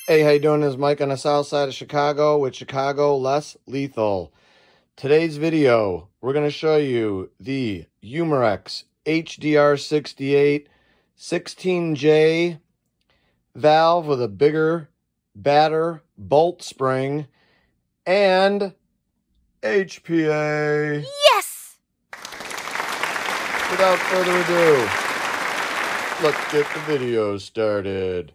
Hey, how you doing? This is Mike on the south side of Chicago with Chicago Less Lethal. Today's video, we're going to show you the Umarex hdr68 16J valve with a bigger, badder bolt spring and HPA. Yes! Without further ado, let's get the video started.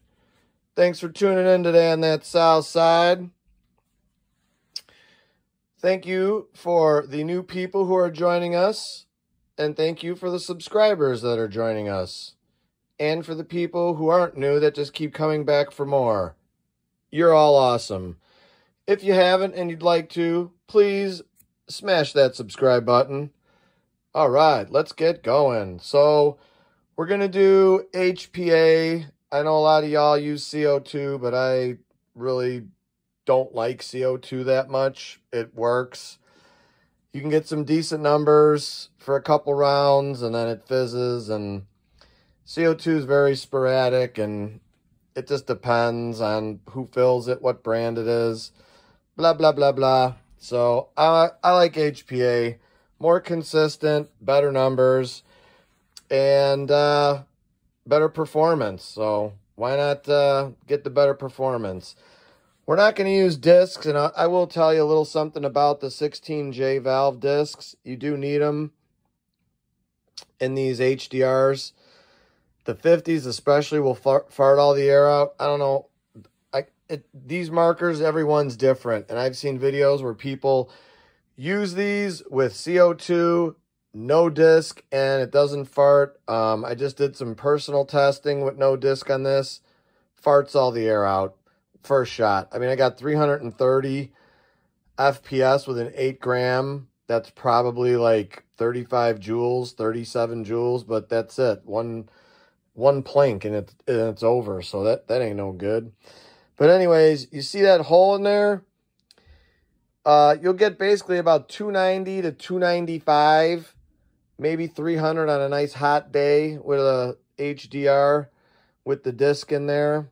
Thanks for tuning in today on that south side. Thank you for the new people who are joining us. And thank you for the subscribers that are joining us. And for the people who aren't new that just keep coming back for more. You're all awesome. If you haven't and you'd like to, please smash that subscribe button. All right, let's get going. So we're going to do HPA. I know a lot of y'all use CO2, but I really don't like CO2 that much. It works. You can get some decent numbers for a couple rounds, and then it fizzes, and CO2 is very sporadic, and it just depends on who fills it, what brand it is, blah, blah, blah, blah. So I like HPA. More consistent, better numbers, and better performance. So why not get the better performance? We're not going to use discs, and I will tell you a little something about the 16J valve discs. You do need them in these HDRs. The 50s especially will fart all the air out. I don't know. These markers, everyone's different, and I've seen videos where people use these with CO2, no disc, and it doesn't fart. I just did some personal testing with no disc on this. Farts all the air out. First shot. I mean, I got 330 FPS with an 8 gram. That's probably like 35 joules, 37 joules, but that's it. One plink and it's over. So that ain't no good. But anyways, you see that hole in there? You'll get basically about 290 to 295, maybe 300 on a nice hot day with a HDR with the disc in there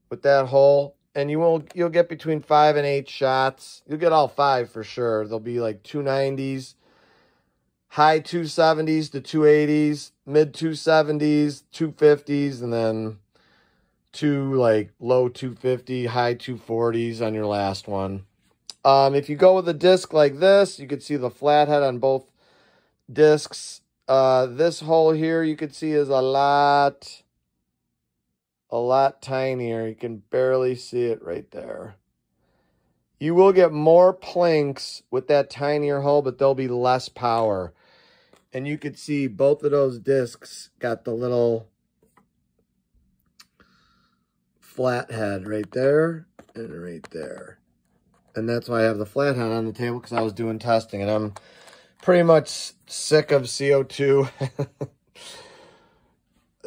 with that hole. And you'll get between 5 and 8 shots. You'll get all 5 for sure. There'll be like 290s, high 270s to 280s, mid 270s, 250s, and then like low 250, high 240s on your last one. If you go with a disc like this, you can see the flathead on both discs. This hole here you can see is a lot tinier. You can barely see it right there. You will get more plinks with that tinier hole, but there'll be less power. And you can see both of those discs got the little flathead right there and right there. And that's why I have the flathead on the table, because I was doing testing, and I'm pretty much sick of CO2.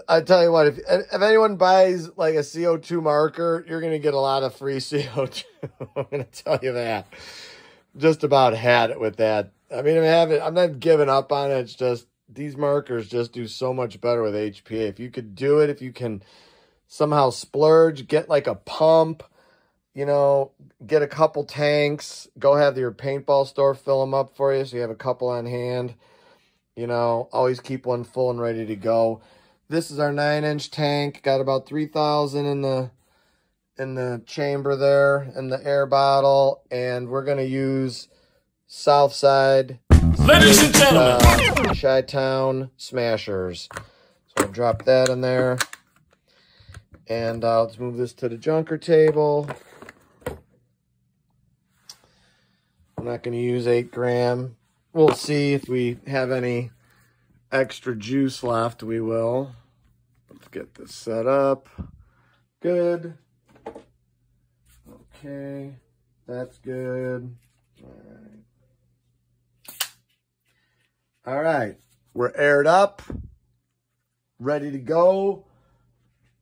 I tell you what, if anyone buys like a CO2 marker, you're going to get a lot of free CO2. I'm going to tell you that. Just about had it with that. I mean, I'm not giving up on it. It's just these markers just do so much better with HPA. If you could do it, if you can somehow splurge, get like a pump, you know, get a couple tanks, go have your paintball store fill them up for you so you have a couple on hand. You know, always keep one full and ready to go. This is our 9-inch tank. Got about 3,000 in the chamber there, in the air bottle, and we're gonna use Southside, ladies and gentlemen, Chi-Town Smashers. So I'll drop that in there, and let's move this to the junker table. I'm not gonna use 8 gram. We'll see if we have any extra juice left. We will. Let's get this set up. Good. Okay, that's good. All right, we're aired up, ready to go.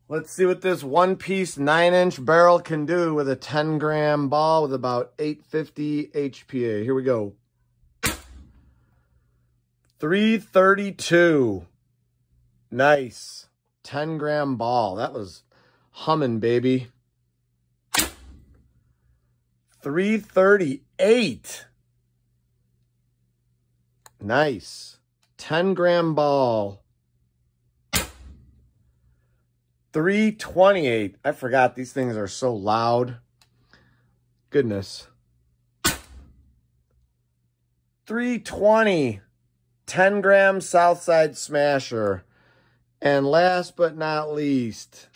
Let's see what this one-piece 9-inch barrel can do with a 10-gram ball with about 850 HPA. Here we go. 332. Nice. 10-gram ball. That was humming, baby. 338. Nice. 10-gram ball. 328. I forgot these things are so loud. Goodness. 320. 10-gram Southside Smasher. And last but not least,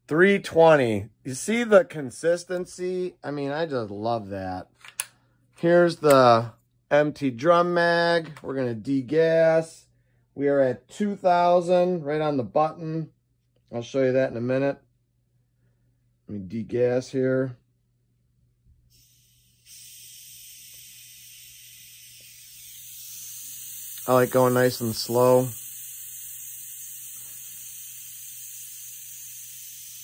320. You see the consistency? I mean, I just love that. Here's the empty drum mag. We're going to degas. We are at 2,000, right on the button. I'll show you that in a minute. Let me degas here. I like going nice and slow.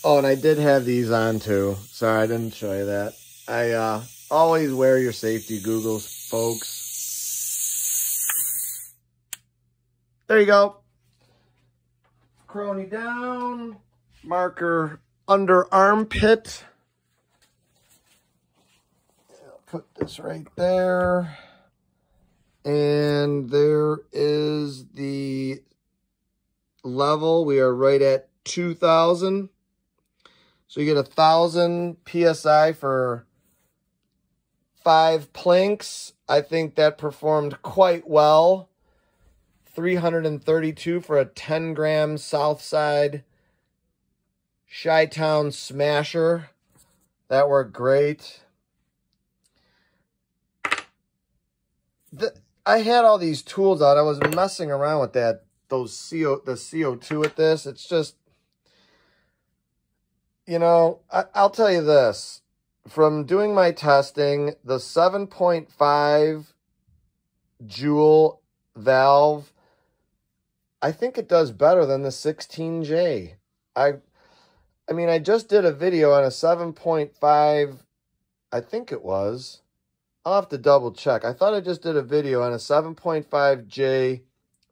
Oh, and I did have these on too. Sorry, I didn't show you that. I always wear your safety goggles, folks. There you go. Crony down. Marker under armpit. I'll put this right there. And there is the level. We are right at 2,000. So you get 1,000 PSI for 5 plinks. I think that performed quite well. 332 for a 10-gram Southside Chi-Town Smasher. That worked great. I had all these tools out. I was messing around with the CO2 with this. It's just, you know, I'll tell you this. From doing my testing, the 7.5 joule valve, I think it does better than the 16J. I mean, I just did a video on a 7.5, I think it was. I'll have to double check. I thought I just did a video on a 7.5J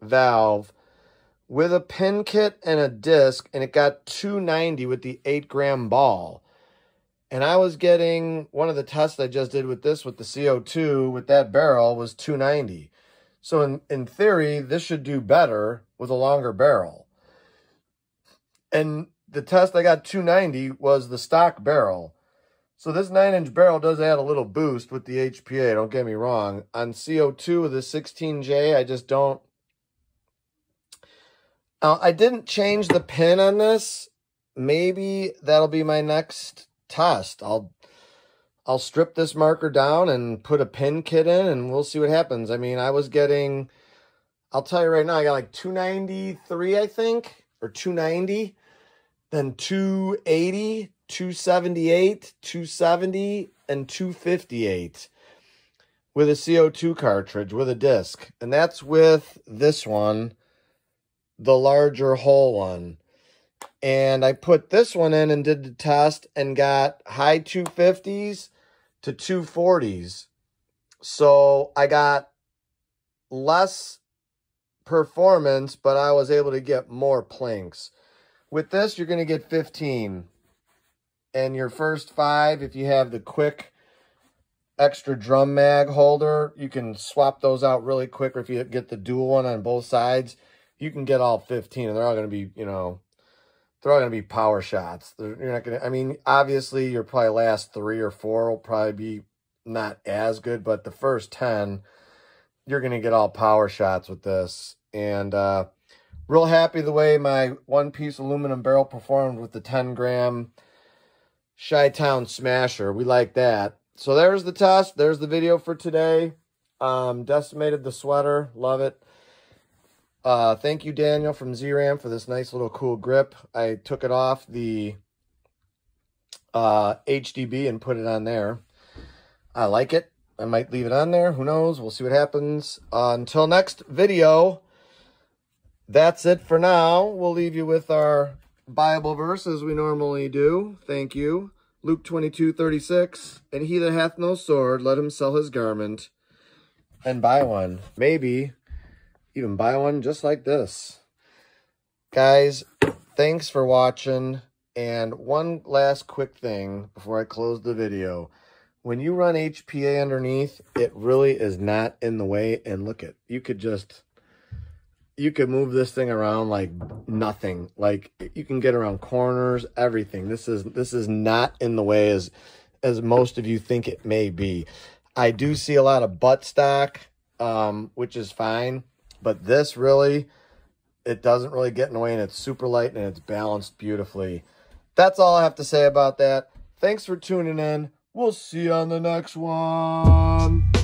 valve with a pin kit and a disc, and it got 290 with the 8-gram ball. And I was getting, one of the tests I just did with this, with the CO2, with that barrel, was 290. So in theory, this should do better with a longer barrel. And the test I got 290 was the stock barrel. So this 9-inch barrel does add a little boost with the HPA, don't get me wrong. On CO2 with the 16J, I just don't. I didn't change the pin on this. Maybe that'll be my next test. I'll strip this marker down and put a pin kit in, and we'll see what happens. I mean, I was getting, I'll tell you right now, I got like 293, I think, or 290, then 280, 278, 270, and 258 with a CO2 cartridge with a disc. And that's with this one, the larger hole one. And I put this one in and did the test and got high 250s to 240s. So I got less performance, but I was able to get more plinks. With this, you're going to get 15. And your first 5, if you have the quick extra drum mag holder, you can swap those out really quick. Or if you get the dual one on both sides, you can get all 15. And they're all going to be, you know, they're all going to be power shots. You're not going to, I mean, obviously your probably last 3 or 4 will probably be not as good, but the first 10, you're going to get all power shots with this. And real happy the way my one-piece aluminum barrel performed with the 10-gram Chi-Town Smasher. We like that. So there's the test. There's the video for today. Decimated the sweater. Love it. Thank you, Daniel from ZRAM, for this nice little cool grip. I took it off the HDB and put it on there. I like it. I might leave it on there. Who knows? We'll see what happens. Until next video, that's it for now. We'll leave you with our Bible verse as we normally do. Thank you. Luke 22:36. And he that hath no sword, let him sell his garment and buy one. Maybe even buy one just like this. Guys, thanks for watching. And one last quick thing before I close the video. When you run HPA underneath, it really is not in the way. And look at, you could move this thing around like nothing. Like you can get around corners, everything. This is not in the way as most of you think it may be. I do see a lot of buttstock, which is fine, but this really, it doesn't really get in the way, and it's super light and it's balanced beautifully. That's all I have to say about that. Thanks for tuning in. We'll see you on the next one.